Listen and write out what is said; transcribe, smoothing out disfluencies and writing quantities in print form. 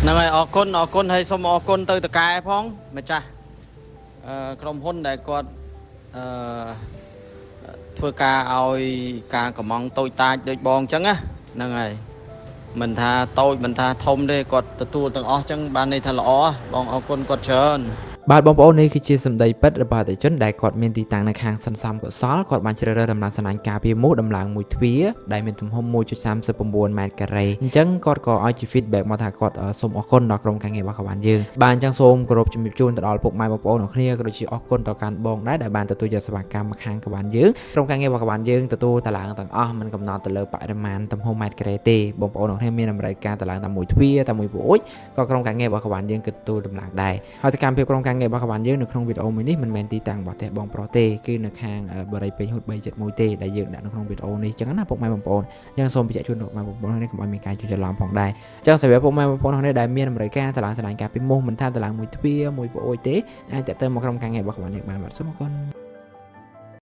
năng ai ở con hay xong ở con từ từ cái phong mà cha trong hôn đại con thưa ca oi ca cầm mong tôi ta đôi bòn chăng á năng ai mình tha thông đây còn tu từng ó chăng ban này thà lõ bong ở con còn trơn បាទបងប្អូននេះគឺជាសម្ដីពិតរបស់អតិជនដែលគាត់មានទីតាំងនៅខាងសន្សំកុសលគាត់បានជ្រើសរើសដំឡើងសណាញ់ការពារមូសដំឡើងមួយទ្វារដែលមានទំហំ 1.39 ម៉ែត្រការ៉េអញ្ចឹងគាត់ក៏ឲ្យជា feedback មកថាគាត់សូមអរគុណដល់ក្រុមការងាររបស់គាត់យើងបាទអញ្ចឹងសូមគោរពជំរាបជូនទៅដល់ពុកម៉ែបងប្អូនទាំងគ្នាក៏ដូចជាអរគុណដល់កាន់បងដែរដែលបានទទួលយកសេវាកម្មមកខាងគាត់យើងក្រុមការងាររបស់គាត់យើងទទួលតឡើងទាំងអស់មិនកំណត់ទៅលើបរិមាណទំហំម៉ែត្រការ៉េទេបងប្អូនទាំងគ្នាមានតម្រូវការតឡើងតែមួយទ្វារតែមួយពូចក៏ក្រុមការងាររបស់គាត់យើងគឺទទួលដំឡើងដែរហើយសកម្មភាពក្រុមការងាររបស់គាត់យើងនៅក្នុងវីដេអូមួយនេះមិនមែនទីតាំងរបស់ផ្ទះបងប្រុសទេគឺនៅខាងបរិយាពេញហ៊ុត371ទេដែលយើងដាក់នៅក្នុងវីដេអូនេះអញ្ចឹងណាពុកម៉ែបងប្អូនអញ្ចឹងសូមបញ្ជាក់ជូនដល់បងប្អូននេះកុំឲ្យមានការជួបច្រឡំផងដែរអញ្ចឹងសម្រាប់ពុកម៉ែបងប្អូននេះដែលមានតម្រូវការតឡើងសញ្ញាការពីមុខមិនថាតឡើងមួយទ្វារមួយប្អូនទេអាចតាក់ទងមកក្រុមការងាររបស់គាត់យើងបានបាទសូមអរគុណ